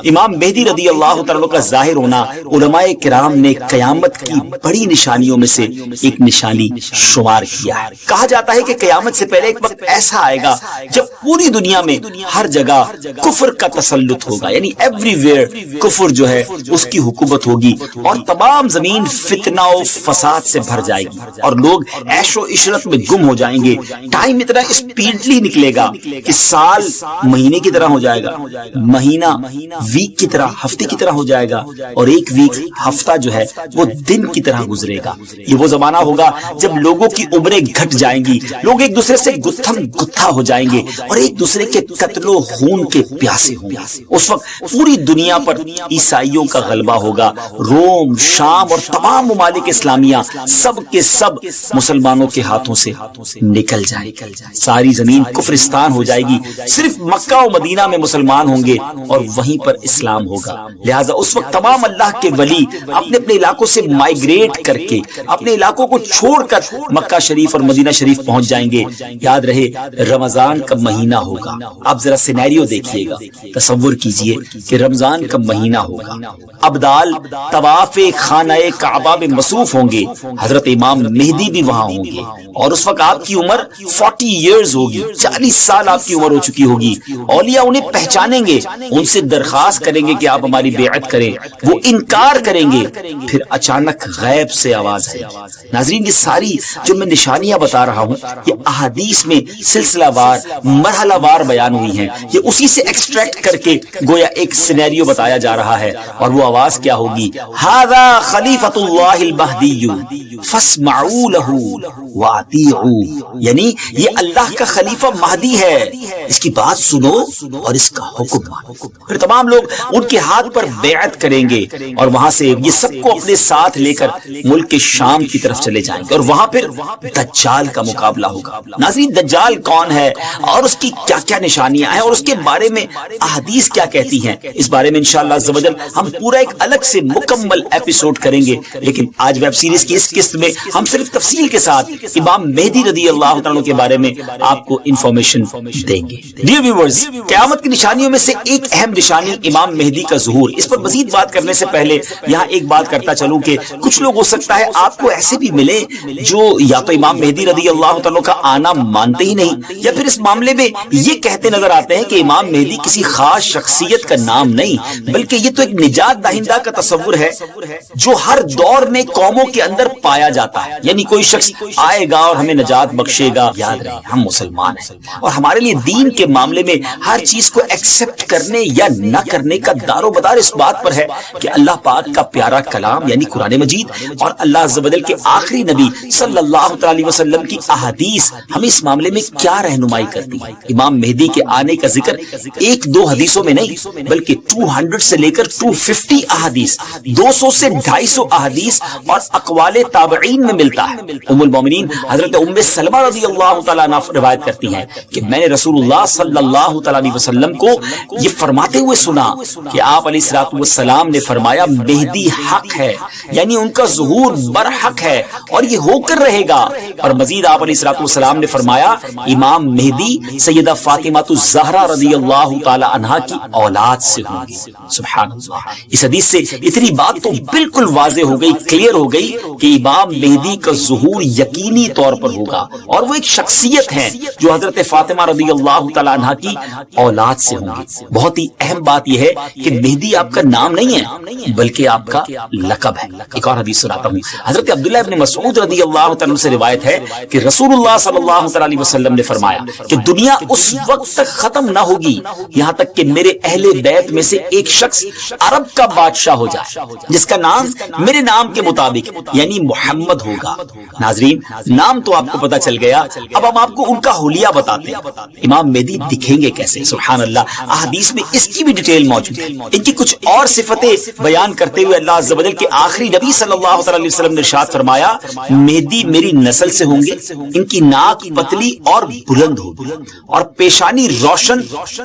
امام مہدی رضی اللہ تعالیٰ کا ظاہر ہونا علماء کرام نے قیامت کی بڑی نشانیوں میں سے ایک نشانی شمار کیا ہے۔ کہا جاتا ہے کہ قیامت سے پہلے ایک وقت ایسا آئے گا جب پوری دنیا میں ہر جگہ کفر کا تسلط ہوگا، یعنی ایوری ویئر کفر جو ہے اس کی حکومت ہوگی، اور تمام زمین فتنہ و فساد سے بھر جائے گی، اور لوگ عیش و عشرت میں گم ہو جائیں گے۔ ٹائم اتنا اسپیڈلی نکلے گا کہ سال مہینے کی طرح ہو جائے گا، مہینہ ویک کی طرح، ہفتے کی طرح ہو جائے گا، اور ایک ویک ہفتہ جو ہے وہ دن کی طرح گزرے گا۔ یہ وہ زمانہ ہوگا جب لوگوں کی عمریں گھٹ جائیں گی، لوگ ایک دوسرے سے گتھم گتھا ہو جائیں گے اور ایک دوسرے کے قتل و خون کے پیاسے ہوں گے۔ اس وقت پوری دنیا پر عیسائیوں کا غلبہ ہوگا، روم، شام اور تمام ممالک اسلامیہ سب کے سب مسلمانوں کے ہاتھوں سے نکل جائیں، ساری زمین کفرستان ہو جائے گی، صرف مکہ و مدینہ میں مسلمان ہوں گے اور وہیں پر اسلام ہوگا۔ لہٰذا اس وقت تمام اللہ کے ولی اپنے اپنے علاقوں سے مائیگریٹ کر کے اپنے علاقوں کو چھوڑ کر مکہ شریف اور مدینہ شریف پہنچ جائیں گے۔ یاد رہے رمضان کا مہینہ ہوگا، آپ ذرا سینیریو دیکھیے گا، تصور کیجئے کہ رمضان کا مہینہ ہوگا، ابدال طواف خانہ کعبہ میں مصروف ہوں گے، حضرت امام مہدی بھی وہاں ہوں گے، اور اس وقت آپ کی عمر 40 ایئرز ہوگی، 40 سال آپ کی عمر ہو چکی ہوگی۔ اولیاء انہیں پہچانیں گے، ان سے درخواست کریں گے کہ آپ ہماری بیعت کریں، وہ انکار کریں گے، پھر اچانک غیب سے آواز ہے۔ ناظرین، یہ ساری جو میں نشانیاں بتا رہا ہوں یہ احادیث میں سلسلہ وار مرحلہ وار بیان ہوئی ہیں، یہ اسی سے ایکسٹریکٹ کر کے گویا ایک سینیریو بتایا جا رہا ہے، اور وہ آواز کیا ہوگی؟ ھذا خلیفۃ اللہ المہدی فاسمعوا لہ واطیعوا، یعنی یہ اللہ کا خلیفہ مہدی ہے، اس کی بات سنو اور اس کا حکم مانو۔ پھر تمام لوگ ان کے ہاتھ پر بیعت کریں گے، اور وہاں سے یہ سب کو اپنے ساتھ لے کر ملک کے شام کی طرف چلے جائیں گے، اور وہاں پھر دجال کا مقابلہ ہوگا۔ ناظرین، دجال کون ہے اور اس کی کیا کیا نشانیاں ہیں اور اس کے بارے میں احادیث کیا کہتی ہیں، اس بارے میں انشاءاللہ عز و جل ہم پورا ایک الگ سے مکمل ایپیسوڈ کریں گے، لیکن آج ویب سیریز کی اس قسط میں ہم صرف تفصیل کے ساتھ امام مہدی رضی اللہ تعالیٰ کے بارے میں آپ کو انفارمیشن دیں گے۔ ڈیئر ویورز، قیامت کی نشانیوں میں سے ایک اہم نشانی امام مہدی کا ظہور۔ اس پر مزید بات کرنے سے پہلے یہاں ایک بات کرتا چلوں کہ کچھ لوگ ہو سکتا ہے آپ کو ایسے بھی ملے جو یا تو امام مہدی رضی اللہ تعالیٰ کا آنا مانتے ہی نہیں، یا پھر اس معاملے میں یہ کہتے نظر آتے ہیں کہ امام مہدی کسی خاص شخصیت کا نام نہیں بلکہ یہ تو ایک نجات دہندہ کا تصور ہے جو ہر دور میں قوموں کے اندر پایا جاتا ہے، یعنی کوئی شخص آئے گا اور ہمیں نجات بخشے گا۔ یاد رہے ہم مسلمان ہیں اور ہمارے لیے دین کے معاملے میں ہر چیز کو ایکسپٹ کرنے یا نہ کرنے کا دار و مدار اس بات پر ہے کہ اللہ پاک کا پیارا کلام یعنی قرآن مجید اور اللہ عز و جل کے آخری نبی صلی اللہ علیہ وسلم کی احادیث ہمیں اس معاملے میں کیا رہنمائی کرتی ہے۔ امام مہدی کے آنے کا ذکر ایک دو حدیثوں میں نہیں بلکہ 200 سے لے کر 250 احادیث، 200 سے 250 احادیث اور اقوال تابعین میں ملتا ہے۔ ام المومنین حضرت ام سلمہ رضی اللہ تعالیٰ عنہ روایت کرتی ہیں کہ میں نے رسول اللہ صلی اللہ علیہ وسلم کو یہ فرماتے ہوئے سنا کہ آپ علیہ الصلوۃ والسلام نے فرمایا مہدی حق ہے، یعنی ان کا ظہور برحق ہے اور یہ ہو کر رہے گا۔ اور مزید آپ علیہ الصلوۃ والسلام نے فرمایا امام مہدی سیدہ فاطمہ الزہرا رضی اللہ تعالی عنہا کی اولاد سے ہوں گے۔ سبحان اللہ، اس حدیث سے اتنی بات تو بالکل واضح ہو گئی، کلیئر ہو گئی کہ امام مہدی کا ظہور یقینی طور پر ہوگا اور وہ ایک شخصیت ہے جو حضرت فاطمہ رضی اللہ تعالی عنہا کی اولاد سے ہوں گے۔ بہت ہی اہم بات یہ ہے کہ مہدی آپ کا نام نہیں ہے بلکہ آپ کا لقب ہے۔ ایک اور حدیث سناتا ہوں، حضرت عبداللہ ابن مسعود رضی اللہ تعالیٰ سے روایت ہے کہ رسول اللہ صلی اللہ علیہ وسلم نے فرمایا کہ دنیا اس وقت تک ختم نہ ہوگی یہاں تک کہ میرے اہل بیت میں سے ایک شخص عرب کا بادشاہ ہو جائے جس کا نام میرے نام کے مطابق یعنی محمد ہوگا۔ ناظرین، نام تو آپ کو پتا چل گیا، اب ہم آپ کو ان کا حلیہ بتاتے ہیں۔ امام مہدی دکھیں گے کیسے؟ سبحان اللہ، احادیث میں اس کی بھی ڈیٹیل موجود ہے۔ ان کی کچھ اور صفتیں بیان کرتے ہوئے اللہ عز و جل کے آخری نبی صلی اللہ علیہ وسلم نے ارشاد فرمایا مہدی میری نسل سے ہوں گے، ان کی ناک پتلی اور بلند ہوگی اور پیشانی روشن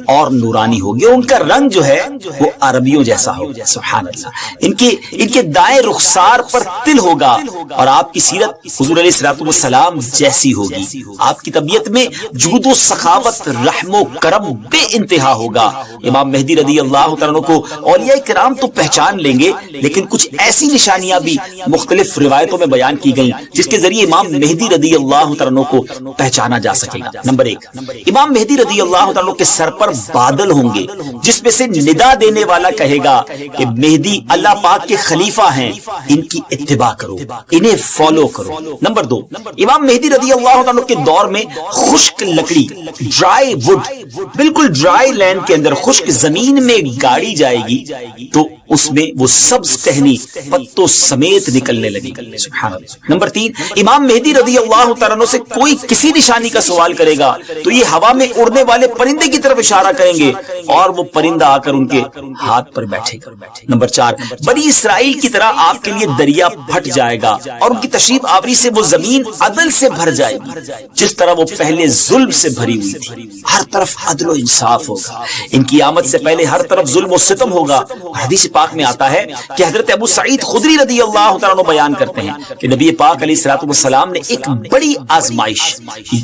اور نورانی ہوگی، ان کا رنگ جو ہے وہ عربیوں جیسا ہوگا۔ سبحان اللہ، ان کے دائیں رخسار پر تل ہوگا اور آپ کی سیرت حضور علیہ الصلوۃ والسلام جیسی ہوگی۔ آپ کی طبیعت میں جود و سخاوت، رحم و کرم بے انتہا ہوگا۔ امام مہدی رضی اللہ تعالیٰ عنہ کو اولیاء کرام تو پہچان لیں گے، لیکن کچھ ایسی نشانیاں بھی مختلف روایتوں میں بیان کی گئیں جس کے ذریعے امام مہدی رضی اللہ تعالیٰ عنہ کو پہچانا جا سکے گا۔ نمبر 1، امام مہدی رضی اللہ تعالیٰ عنہ کے سر پر بادل ہوں گے جس میں سے ندا دینے والا کہے گا کہ مہدی اللہ پاک کے خلیفہ ہیں، ان کی اتباع کرو، انہیں فالو کرو۔ نمبر 2، امام مہدی رضی اللہ عنہ کے دور میں خشک لکڑی، ڈرائی وڈ، بالکل ڈرائی لینڈ کے اندر خشک زمین میں گاڑی جائے گی تو اس میں وہ سبز ٹہنی پتوں سمیت نکلنے لگی۔ سبحان اللہ۔ نمبر 3، امام مہدی رضی اللہ تعالیٰ عنہ سے کوئی کسی نشانی کا سوال کرے گا تو یہ ہوا میں اڑنے والے پرندے کی طرف اشارہ کریں گے اور وہ پرندہ آ کر ان کے ہاتھ پر بیٹھے گا۔ نمبر 4، بنی اسرائیل کی طرح آپ کے لیے دریا پھٹ جائے گا اور ان کی تشریف آوری سے وہ زمین عدل سے بھر جائے گی جس طرح وہ پہلے ظلم سے بھری ہوئی تھی۔ ہر طرف عدل و انصاف ہوگا، ان کی آمد سے پہلے ہر طرف ظلم و ستم ہوگا۔ حدیث پاک میں آتا ہے کہ حضرت ابو سعید خدری رضی اللہ تعالیٰ عنہ بیان کرتے ہیں کہ نبی پاک علیہ الصلوۃ والسلام نے ایک بڑی آزمائش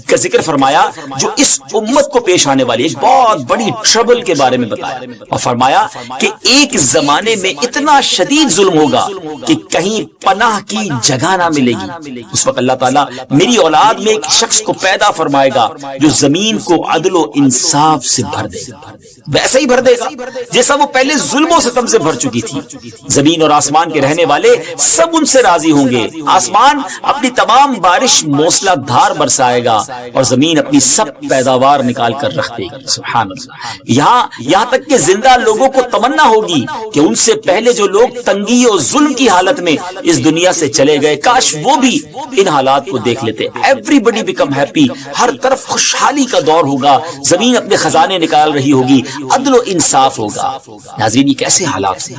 کا ذکر فرمایا جو اس امت کو پیش آنے والی ایک بہت بڑی ٹربل کے بارے میں بتایا اور فرمایا کہ ایک زمانے میں اتنا شدید ظلم ہوگا کہ کہیں پناہ کی جگہ نہ ملے گی۔ اس وقت اللہ تعالیٰ میری اولاد میں ایک شخص کو پیدا فرمائے گا جو زمین کو عدل و انصاف سے بھر دے گا، ویسا ہی بھر دے گا جیسا وہ پہلے ظلم و ستم سے بھر چکی تھی۔ زمین اور آسمان کے رہنے والے سب ان سے راضی ہوں گے، آسمان اپنی تمام بارش موسلا دھار برسائے گا اور زمین اپنی سب پیداوار نکال کر رکھ دے گی۔ سبحان اللہ۔ یہاں تک کہ زندہ لوگوں کو تمنا ہوگی کہ ان سے پہلے جو لوگ تنگی اور ظلم کی حالت میں اس دنیا سے چلے گئے کاش وہ بھی ان حالات کو دیکھ لیتے۔ ایوری بڈی بیکم ہیپی، ہر طرف خوشحالی کا دور ہوگا، زمین اپنے خزانے نکال رہی ہوگی، عدل و انصاف ہوگا۔ ناظرین، یہ کیسے حالات ہیں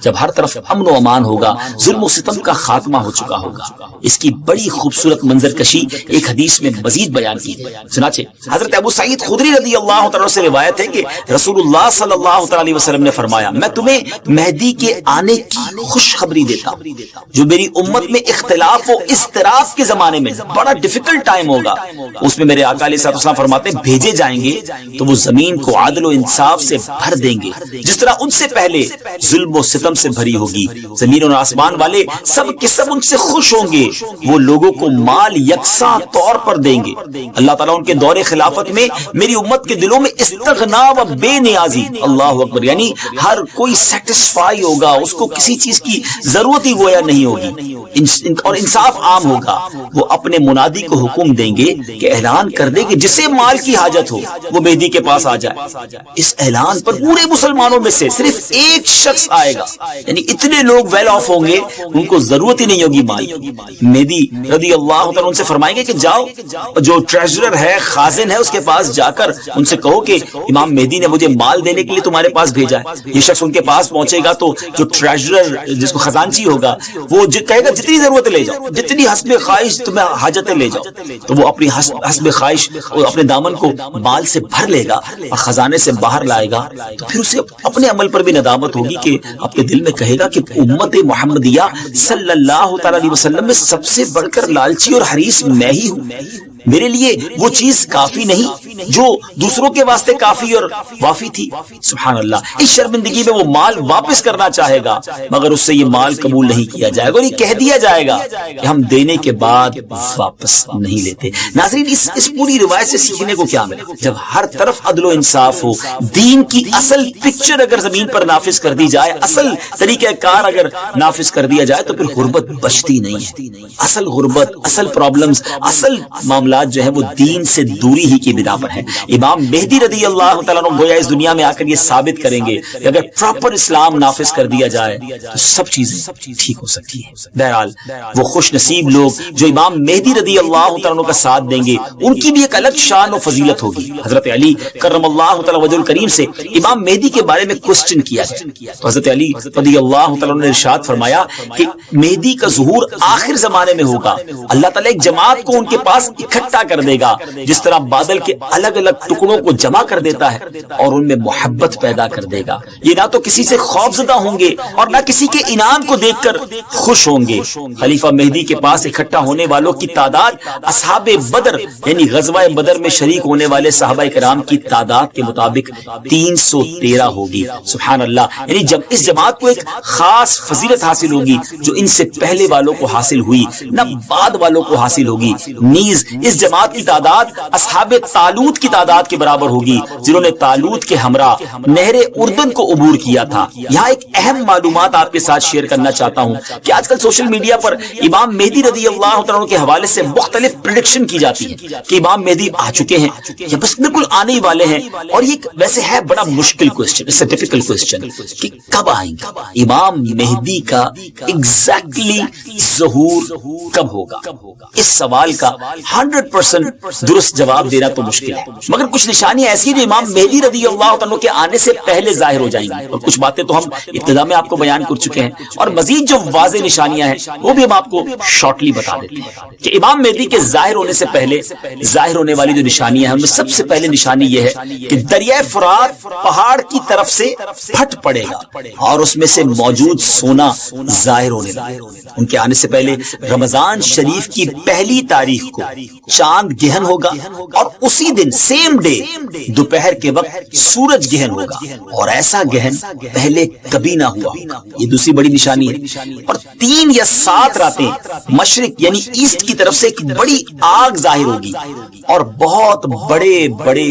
جب ہر طرف امن و امان ہوگا، ظلم و ستم کا خاتمہ ہو چکا ہوگا۔ اس کی بڑی خوبصورت منظر کشی ایک حدیث میں مزید بیان کی ہے۔ چنانچہ حضرت ابو سعید خدری رضی اللہ تعالیٰ سے روایت ہے کہ رسول اللہ صلی اللہ تعالیٰ علیہ وسلم نے فرمایا، میں تمہیں مہدی کے آنے کی خوشخبری دیتا ہوں جو میری امت میں اختلاف و اضطراب کے زمانے میں بڑا ڈیفیکلٹ ٹائم ہوگا، اس میں میرے آقا علیہ السلام فرماتے ہیں بھیجے جائیں گے تو وہ زمین کو عدل و انصاف سے بھر دیں گے جس طرح ان سے پہلے ظلم و ستم سے بھری ہوگی۔ زمین اور آسمان والے سب کے سب ان سے خوش ہوں گے، وہ لوگوں کو مال یکساں طور پر دیں گے۔ اللہ تعالیٰ ان کے دور خلافت میں میری امت کے دلوں میں استغنا و بے نیازی، اللہ اکبر، یعنی ہر کوئی سیٹسفائی ہوگا، اس کو کسی چیز کی ضرورت ہی گویا نہیں ہوگی، اور انصاف عام ہوگا۔ وہ اپنے منادی کو حکم دیں گے کہ اعلان کر دے کہ جسے مال کی حاجت ہو وہ مہدی کے پاس آ جائے۔ اس اعلان پر پورے مسلمانوں میں سے صرف ایک شخص آئے گا، یعنی اتنے لوگ ویل آف ہوں گے ان کو ضرورت ہی نہیں ہوگی مال۔ مہدی رضی اللہ تعالیٰ ان سے فرمائیں گے کہ جاؤ، جو ٹریجرر ہے، خازن ہے، اس کے پاس جا کر ان سے کہو کہ امام مہدی نے مجھے مال دینے کے لیے تمہارے پاس بھیجا ہے۔ یہ شخص ان کے پاس پہنچے گا تو جو ٹریجرر جس کو خزانچی ہوگا وہ کہے گا جتنی ضرورت لے جاؤ، جتنی حسب خواہش تمہیں حاجتیں لے جاؤ، تو وہ اپنی حسب خواہش اپنے دامن کو مال سے بھر لے گا اور خزانے سے باہر لائے گا۔ تو پھر اسے اپنے عمل پر بھی ندامت ہوگی کہ اپنے دل میں کہے گا کہ امت محمدیہ صلی اللہ تعالی علیہ وسلم میں سب سے بڑھ کر لالچی اور حریص میں ہی ہوں، میرے لیے وہ چیز کافی نہیں جو دوسروں کے واسطے کافی اور وافی تھی۔ سبحان اللہ۔ اس شرمندگی میں وہ مال واپس کرنا چاہے گا مگر اس سے یہ مال قبول نہیں کیا جائے گا اور یہ کہہ دیا جائے گا کہ ہم دینے کے بعد واپس نہیں لیتے۔ ناظرین، اس پوری روایت سے سیکھنے کو کیا ملا؟ جب ہر طرف عدل و انصاف ہو، دین کی اصل پکچر اگر زمین پر نافذ کر دی جائے، اصل طریقہ کار اگر نافذ کر دیا جائے تو پھر غربت بچتی نہیں ہے۔ اصل غربت، اصل پرابلمز، اصل معاملات جو ہے وہ دین سے دوری ہی کی بنا پر ہے۔ امام مہدی رضی اللہ تعالیٰ عنہ گویا اس دنیا میں آ کر یہ ثابت کریں گے کہ اگر پراپر اسلام نافذ کر دیا جائے تو سب چیزیں ٹھیک ہو سکتی ہیں۔ بہرحال وہ خوش نصیب لوگ جو امام مہدی رضی اللہ تعالیٰ عنہ کا ساتھ دیں گے ان کی بھی ایک الگ شان و فضیلت ہوگی۔ حضرت علی کرم اللہ تعالیٰ وجہ الکریم سے امام مہدی کے بارے میں کوسچن کیا ہے تو حضرت علی رضی اللہ تعالیٰ عنہ نے ارشاد فرمایا کہ مہدی کا ظہور آخر زمانے میں ہوگا، اللہ تعالیٰ ایک جماعت کو ان کے پاس اکٹھا اکٹھا کر دے گا جس طرح بادل کے الگ الگ ٹکڑوں کو جمع کر دیتا ہے اور ان میں محبت پیدا کر دے گا. یہ نہ تو کسی سے خوفزدہ ہوں گے اور نہ کسی کے انعام کو دیکھ کر خوش ہوں گے. خلیفہ مہدی کے پاس اکٹھا ہونے والوں کی تعداد اصحاب بدر یعنی غزوہ بدر میں شریک ہونے والے صحابہ کرام کی تعداد کے مطابق 313 ہوگی. سبحان اللہ. یعنی جب اس جماعت کو ایک خاص فضیلت حاصل ہوگی جو ان سے پہلے والوں کو حاصل ہوئی نہ بعد والوں کو حاصل ہوگی. نیز اس جماعت کی تعداد اصحاب طالوت کی تعداد کے برابر ہوگی جنہوں نے طالوت کے ہمراہ نہر اردن کو عبور کیا تھا. یہاں ایک اہم معلومات آپ کے ساتھ شیئر کرنا چاہتا ہوں کہ آج کل سوشل میڈیا پر امام مہدی رضی اللہ عنہ کے حوالے سے مختلف پریڈکشن کی جاتی ہے کہ امام مہدی آ چکے ہیں یا بس بالکل آنے ہی والے ہیں. اور یہ ویسے ہے بڑا مشکل question, it's a difficult question کہ کب آئیں گے امام مہدی کا ایگزیکٹلی ظہور کب ہوگا. اس سوال کا 100% درست جواب دینا تو مشکل ہے, مگر کچھ نشانیاں ایسی ہیں جو امام مہدی رضی اللہ عنہ کے آنے سے پہلے ظاہر ہو جائیں گی. اور کچھ باتیں تو ہم ابتدا میں آپ کو بیان کر چکے ہیں اور مزید جو واضح نشانیاں ہیں وہ بھی ہم آپ کو شارٹلی بتا دیتے ہیں کہ امام مہدی کے ظاہر ہونے سے پہلے ظاہر ہونے والی جو نشانیاں ہیں ان میں سب سے پہلے نشانی یہ ہے کہ دریائے فرات پہاڑ کی طرف سے پھٹ پڑے گا اور اس میں سے موجود سونا ظاہر ہونے لگے. ان کے آنے سے پہلے رمضان شریف کی پہلی تاریخ کو چاند گہن ہوگا اور اسی دن سیم ڈے دوپہر کے وقت سورج گہن ہوگا اور ایسا گہن پہلے کبھی نہ ہوا. یہ دوسری بڑی نشانی ہے. اور 3 یا 7 راتیں مشرق یعنی ایسٹ کی طرف سے ایک بڑی آگ ظاہر ہوگی اور بہت بڑے بڑے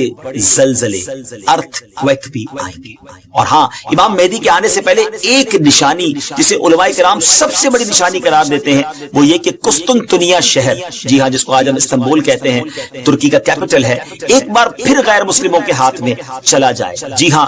زلزلے ارتھ کویک بھی آئیں گے. اور ہاں امام مہدی کے آنے سے پہلے ایک نشانی جسے علماء کرام سب سے بڑی نشانی قرار دیتے ہیں وہ یہ کہ قسطنطنیہ شہر, جی ہاں جس کو آج ہم استنبول کہتے ہیں, ترکی کا کیپٹل ہے, ایک بار پھر غیر مسلموں کے ہاتھ میں چلا جائے. جی ہاں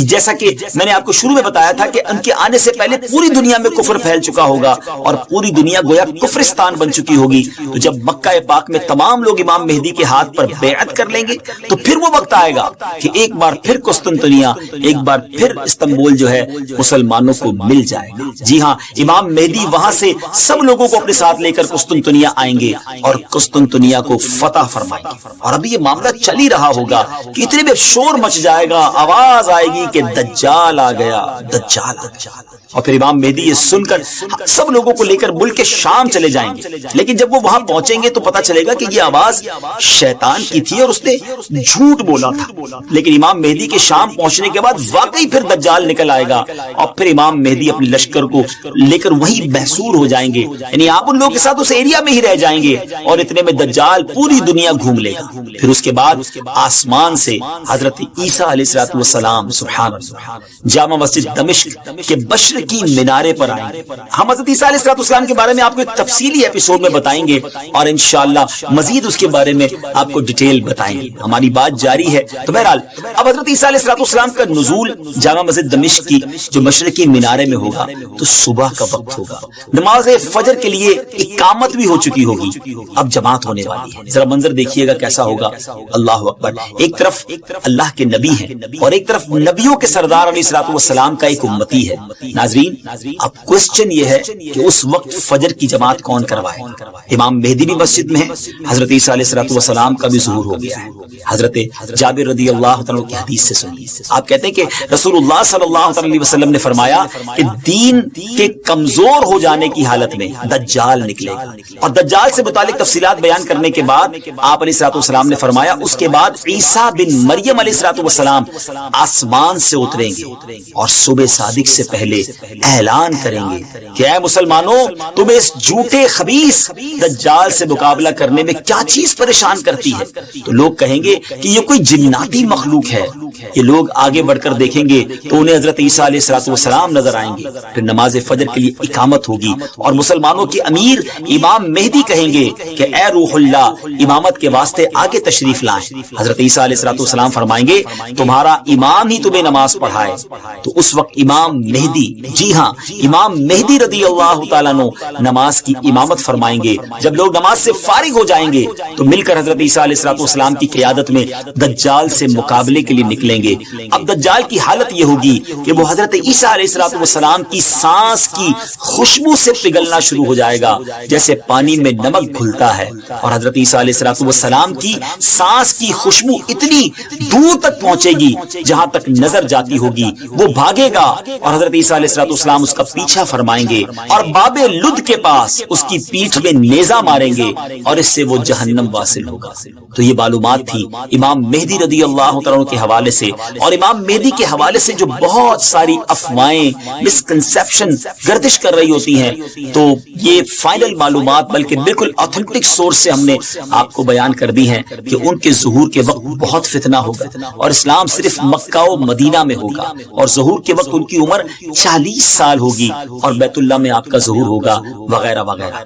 جیسا کہ میں نے آپ کو شروع میں بتایا تھا کہ ان کے آنے سے پہلے پوری دنیا میں کفر پھیل چکا ہوگا اور پوری دنیا گویا کفرستان بن چکی ہوگی. تو جب مکہ پاک میں تمام لوگ امام مہدی کے ہاتھ پر بیعت کر لیں گے تو پھر وہ وقت آئے گا کہ ایک بار پھر قسطنطنیہ, ایک بار پھر استنبول جو ہے مسلمانوں کو مل جائے گا. جی ہاں امام مہدی وہاں سے سب لوگوں کو اپنے ساتھ لے کر قسطنطنیہ آئیں گے اور قسطنطنیہ کو فتح فرمائیں گے. اور ابھی یہ معاملہ چل ہی رہا ہوگا کہ اتنے میں شور مچ جائے گا, آواز آئے گی کہ دجال آ گیا, دجال آ گیا. اور پھر امام مہدی یہ سن کر سب لوگوں کو لے کر ملک کے شام چلے جائیں گے. لیکن جب وہ وہاں پہنچیں گے تو پتا چلے گا کہ یہ آواز شیطان کی تھی اور اس نے جھوٹ بولا تھا. لیکن امام مہدی کے شام پہنچنے کے بعد واقعی پھر دجال نکل آئے گا اور پھر امام مہدی اپنے لشکر کو لے کر وہی محصور ہو جائیں گے, یعنی آپ ان لوگوں کے ساتھ اس ایریا میں ہی رہ جائیں گے اور اتنے میں دجال پوری دنیا گھوم لے گا. پھر اس کے بعد آسمان سے حضرت عیسیٰ علیہ السلام سبحان اللہ جامع مسجد دمشق کے مشرقی مینارے پر آئیں گے. ہم حضرت عیسیٰ علیہ السلام کے بارے میں آپ کو ایک تفصیلی ایپیسوڈ میں بتائیں گے اور انشاءاللہ مزید اس کے بارے میں آپ کو ڈیٹیل بتائیں گے. ہماری بات جاری ہے. تو بہرحال اب حضرت عیسیٰ علیہ السلام کا نزول جامع مسجد دمشق کی جو مشرقی مینارے میں ہوگا تو صبح کا وقت ہوگا, نماز فجر کے لیے اقامت بھی ہو چکی ہوگی, اب جماعت ہونے والی ہے. ذرا منظر دیکھیے گا کیسا ہوگا. اللہ اکبر. ایک طرف اللہ کے نبی ہیں اور ایک طرف نبیوں کے سردار علیہ السلام کا ایک امتی ہے. ناظرین اب کوسچن یہ ہے کہ اس وقت فجر کی جماعت کون کروائے. امام مہدی بھی مسجد میں ہے, حضرت عیسیٰ علیہ السلام کا بھی ظہور ہو گیا ہے. حضرت جابر رضی اللہ عنہ کی حدیث سے سنیے. آپ کہتے ہیں کہ رسول اللہ صلی اللہ علیہ وسلم نے فرمایا کہ دین کے کمزور ہو جانے کی حالت میں دجال نکلے گا. اور دجال سے متعلق تفصیلات بیان کرنے کے بعد آپ علیہ السلام نے فرمایا اس کے بعد عیسیٰ بن مریم علیہ السلام آسمان سے اتریں گے اور صبح صادق سے پہلے اعلان کریں گے کہ اے مسلمانوں تمہیں اس جھوٹے خبیث دجال سے مقابلہ کرنے میں کیا چیز پریشان کرتی ہے. تو لوگ کہیں گے کہ یہ کوئی جناتی مخلوق ہے. یہ لوگ آگے بڑھ کر دیکھیں گے تو انہیں حضرت عیسیٰ علیہ السلام نظر آئیں گے. پھر نماز فجر کے لیے اقامت ہوگی اور مسلمانوں کے امیر امام مہدی کہیں گے کہ اے روح اللہ امامت کے واسطے آگے تشریف لائیں. حضرت عیسیٰ علیہ السلام فرمائیں گے تمہارا امام ہی تمہیں نماز پڑھائے. تو اس وقت امام مہدی, جی ہاں امام مہدی رضی اللہ تعالیٰ عنہ نماز کی امامت فرمائیں گے. جب لوگ نماز سے فارغ ہو جائیں گے تو مل کر حضرت عیسیٰ علیہ السلام کی قیادت میں دجال سے مقابلے کے لیے نکلیں نکلیں گے۔ اب دجال کی حالت یہ ہوگی کہ وہ حضرت عیسیٰ علیہ السلام کی سانس کی خوشبو سے پگھلنا شروع ہو جائے گا جیسے پانی میں نمک گھلتا ہے، اور حضرت عیسیٰ علیہ السلام کی سانس کی خوشبو اتنی دور تک پہنچے گی جہاں تک نظر جاتی ہوگی، وہ بھاگے گا اور حضرت عیسیٰ علیہ السلام اس کا پیچھا فرمائیں گے اور باب لد کے پاس اس کی پیٹھ میں نیزہ ماریں گے اور اس سے وہ جہنم واصل ہوگا۔ تو یہ معلومات تھی امام مہدی رضی اللہ تعالیٰ عنہ کے حوالے سے، اور امام مہدی کے حوالے سے جو بہت ساری افواہیں مسکنسیپشن گردش کر رہی ہوتی ہیں، تو یہ فائنل معلومات بلکہ بالکل آتھینٹک سورس سے ہم نے آپ کو بیان کر دی ہیں کہ ان کے ظہور کے وقت بہت فتنہ ہوگا اور اسلام صرف مکہ و مدینہ میں ہوگا، اور ظہور کے وقت ان کی عمر 40 سال ہوگی اور بیت اللہ میں آپ کا ظہور ہوگا وغیرہ وغیرہ۔